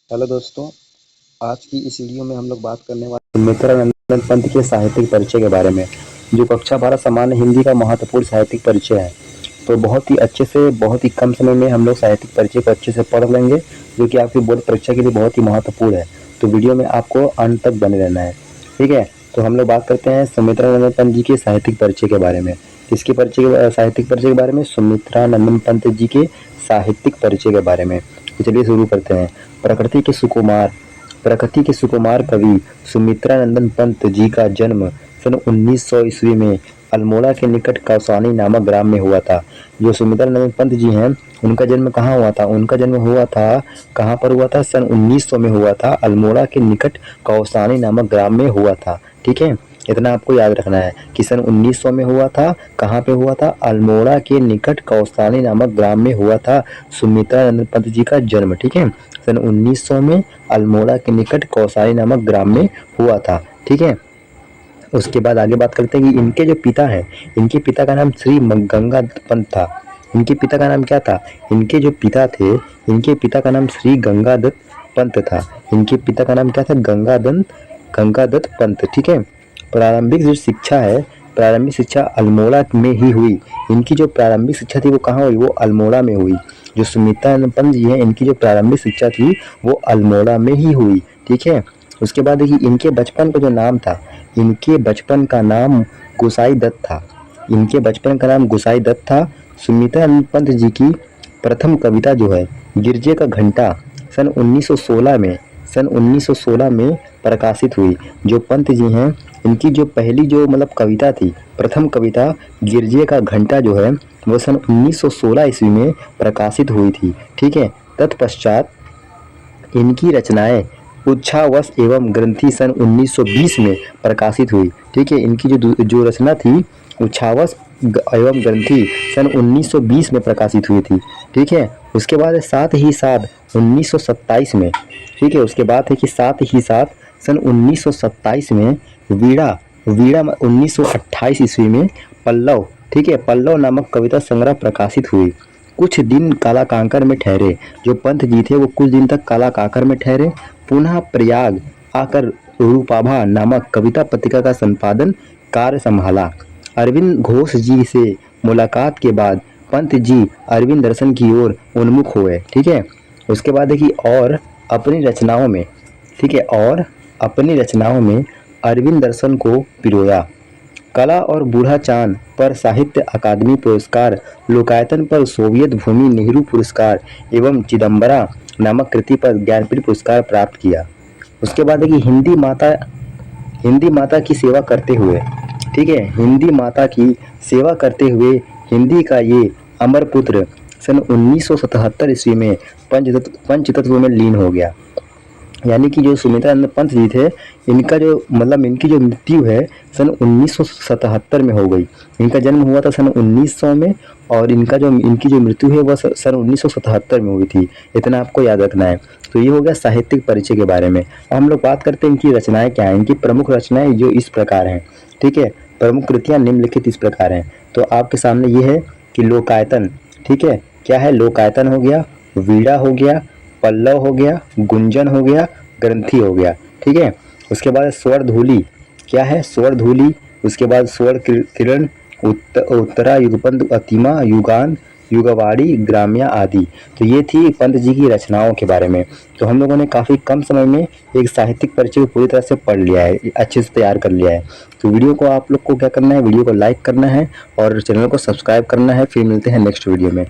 Hello दोस्तों, आज की इस वीडियो में हम लोग बात करने वाले सुमित्रानंदन पंत के साहित्यिक परिचय के बारे में, जो कक्षा 12 सामान्य हिंदी का महत्वपूर्ण साहित्यिक परिचय है। तो बहुत ही अच्छे से, बहुत ही कम समय में हम लोग साहित्यिक परिचय को अच्छे से पढ़ लेंगे, जो कि आपकी बोर्ड परीक्षा के लिए बहुत ही महत्वपूर्ण है। तो वीडियो में आपको अंत तक बने रहना है, ठीक है। तो हम लोग बात करते हैं सुमित्रानंदन पंत जी के साहित्यिक परिचय के बारे में। किसके परिचय, साहित्यिक परिचय के बारे में? सुमित्रानंदन पंत जी के साहित्यिक परिचय के बारे में। तो चलिए शुरू करते हैं। प्रकृति के सुकुमार कवि सुमित्रानंदन पंत जी का जन्म सन 1900 ईस्वी में अल्मोड़ा के निकट कौसानी नामक ग्राम में हुआ था। जो सुमित्रानंदन पंत जी हैं, उनका जन्म कहाँ हुआ था? उनका जन्म हुआ था, कहाँ पर हुआ था? सन 1900 में हुआ था, अल्मोड़ा के निकट कौसानी नामक ग्राम में हुआ था, ठीक है। इतना आपको याद रखना है कि सन 1900 में हुआ था। कहाँ पे हुआ था? अल्मोड़ा के निकट कौसानी नामक ग्राम में हुआ था सुमित्रानंदन पंत जी का जन्म, ठीक है। सन 1900 में अल्मोड़ा के निकट कौसानी नामक ग्राम में हुआ था, ठीक है। उसके बाद आगे बात करते हैं कि इनके जो पिता हैं, इनके पिता का नाम श्री गंगादत्त पंत था। इनके पिता का नाम क्या था? इनके जो पिता थे, इनके पिता का नाम श्री गंगादत्त पंत था। इनके पिता का नाम क्या था? गंगादत्त पंत, ठीक है। प्रारंभिक जो शिक्षा है, प्रारंभिक शिक्षा अल्मोड़ा में ही हुई। इनकी जो प्रारंभिक शिक्षा थी वो कहाँ हुई? वो अल्मोड़ा में हुई। जो सुमित्रानंदन पंत जी हैं, इनकी जो प्रारंभिक शिक्षा थी वो अल्मोड़ा में ही हुई, ठीक है। उसके बाद देखिए, इनके बचपन का जो नाम था, इनके बचपन का नाम गोसाई दत्त था। इनके बचपन का नाम गोसाई दत्त था। सुमित्रानंदन पंत जी की प्रथम कविता जो है गिरजे का घंटा सन 1916 में प्रकाशित हुई। जो पंत जी हैं, इनकी जो पहली जो कविता थी, प्रथम कविता गिरजे का घंटा जो है वो सन 1916 ईस्वी में प्रकाशित हुई थी, ठीक है। तत्पश्चात इनकी रचनाएं उच्छावस एवं ग्रंथि सन 1920 में प्रकाशित हुई, ठीक है। इनकी जो रचना थी उच्छावस एवं ग्रंथि सन 1920 में प्रकाशित हुई थी, ठीक है। उसके बाद साथ ही साथ 1927 में, ठीक है, उसके बाद है कि साथ ही साथ सन 1927 में वीणा वीणा 1928 ईस्वी में पल्लव, ठीक है, पल्लव नामक कविता संग्रह प्रकाशित हुई। कुछ दिन काला कांकर में ठहरे। जो पंत जी थे वो कुछ दिन तक काला कांकर में ठहरे। पुनः प्रयाग आकर रूपाभा नामक कविता पत्रिका का संपादन कार्य संभाला। अरविंद घोष जी से मुलाकात के बाद पंत जी अरविंद दर्शन की ओर उन्मुख हुए, ठीक है। उसके बाद देखिए, और अपनी रचनाओं में, ठीक है, और अपनी रचनाओं में अरविंद दर्शन को पिरोया। कला और बूढ़ा चांद पर साहित्य अकादमी पुरस्कार, लोकायतन पर सोवियत भूमि नेहरू पुरस्कार एवं चिदम्बरा नामक कृति पर ज्ञानपीठ पुरस्कार प्राप्त किया। उसके बाद है कि हिंदी माता की सेवा करते हुए, ठीक है, हिंदी माता की सेवा करते हुए हिंदी का ये अमर पुत्र सन 1977 ईस्वी में पंचतत्व में लीन हो गया। यानी कि जो सुमित्रानंदन पंत जी थे, इनका जो इनकी जो मृत्यु है सन 1977 में हो गई। इनका जन्म हुआ था सन 1900 में, और इनकी जो मृत्यु है वह सन 1977 में हुई थी। इतना आपको याद रखना है। तो ये हो गया साहित्यिक परिचय के बारे में। अब हम लोग बात करते हैं इनकी रचनाएं क्या हैं। इनकी प्रमुख रचनाएं जो इस प्रकार हैं, ठीक है। प्रमुख कृतियाँ निम्नलिखित इस प्रकार हैं। तो आपके सामने ये है कि लोकायतन, ठीक है, क्या है? लोकायतन हो गया, वीणा हो गया, पल्लव हो गया, गुंजन हो गया, ग्रंथि हो गया, ठीक है। उसके बाद स्वरधूली, क्या है? स्वरधूली। उसके बाद स्वर किरण, उत्तरा, युगपंथ, अतिमा, युगान, युगवाड़ी, ग्राम्या आदि। तो ये थी पंत जी की रचनाओं के बारे में। तो हम लोगों ने काफ़ी कम समय में एक साहित्यिक परिचय को पूरी तरह से पढ़ लिया है, अच्छे से तैयार कर लिया है। तो वीडियो को आप लोग को क्या करना है? वीडियो को लाइक करना है और चैनल को सब्सक्राइब करना है। फिर मिलते हैं नेक्स्ट वीडियो में।